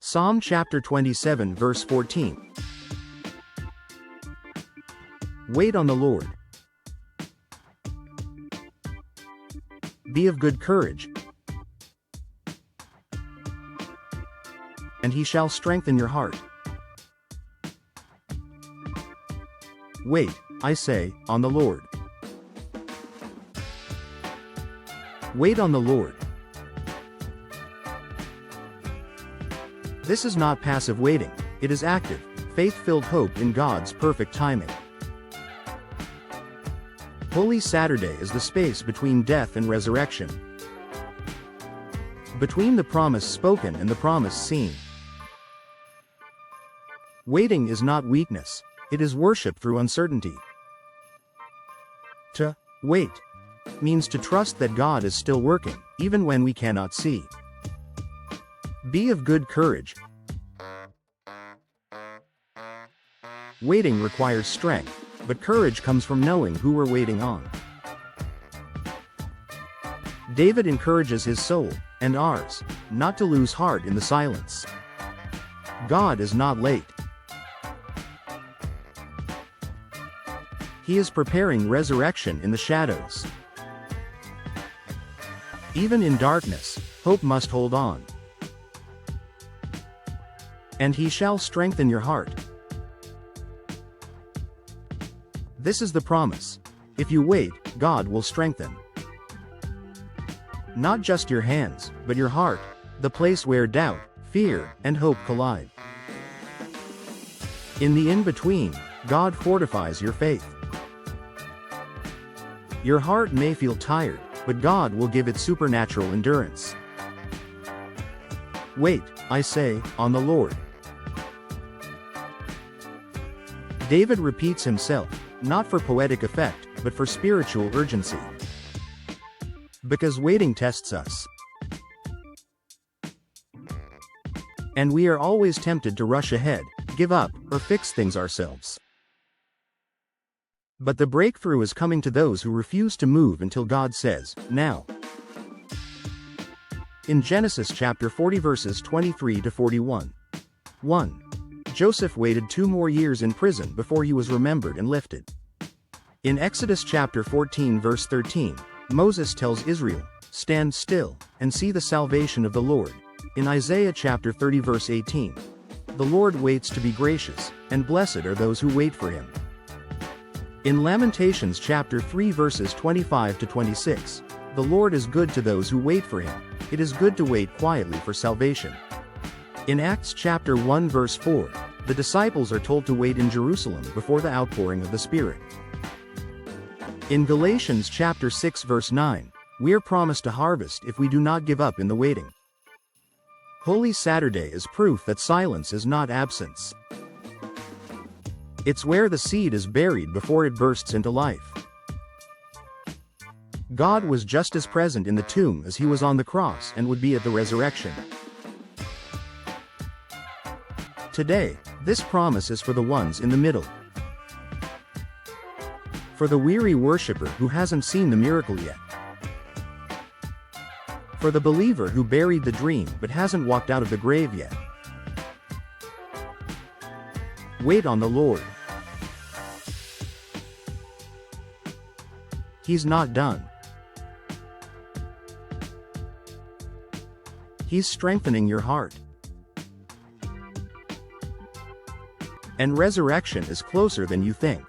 Psalm chapter 27 verse 14. Wait on the Lord. Be of good courage, and he shall strengthen your heart. Wait, I say, on the Lord. Wait on the Lord. This is not passive waiting, it is active, faith-filled hope in God's perfect timing. Holy Saturday is the space between death and resurrection, between the promise spoken and the promise seen. Waiting is not weakness, it is worship through uncertainty. To wait means to trust that God is still working, even when we cannot see. Be of good courage. Waiting requires strength, but courage comes from knowing who we're waiting on. David encourages his soul, and ours, not to lose heart in the silence. God is not late. He is preparing resurrection in the shadows. Even in darkness, hope must hold on. And he shall strengthen your heart. This is the promise. If you wait, God will strengthen. Not just your hands, but your heart, the place where doubt, fear, and hope collide. In the in-between, God fortifies your faith. Your heart may feel tired, but God will give it supernatural endurance. Wait, I say, on the Lord. David repeats himself, not for poetic effect, but for spiritual urgency. Because waiting tests us. And we are always tempted to rush ahead, give up, or fix things ourselves. But the breakthrough is coming to those who refuse to move until God says, now. In Genesis chapter 40 verses 23 to 41. 1. Joseph waited 2 more years in prison before he was remembered and lifted. In Exodus chapter 14 verse 13, Moses tells Israel, stand still, and see the salvation of the Lord. In Isaiah chapter 30 verse 18, the Lord waits to be gracious, and blessed are those who wait for him. In Lamentations chapter 3 verses 25 to 26, the Lord is good to those who wait for him, it is good to wait quietly for salvation. In Acts chapter 1 verse 4, the disciples are told to wait in Jerusalem before the outpouring of the Spirit. In Galatians chapter 6 verse 9, we are promised a harvest if we do not give up in the waiting. Holy Saturday is proof that silence is not absence. It's where the seed is buried before it bursts into life. God was just as present in the tomb as he was on the cross and would be at the resurrection. Today, this promise is for the ones in the middle. For the weary worshiper who hasn't seen the miracle yet. For the believer who buried the dream but hasn't walked out of the grave yet. Wait on the Lord. He's not done. He's strengthening your heart. And resurrection is closer than you think.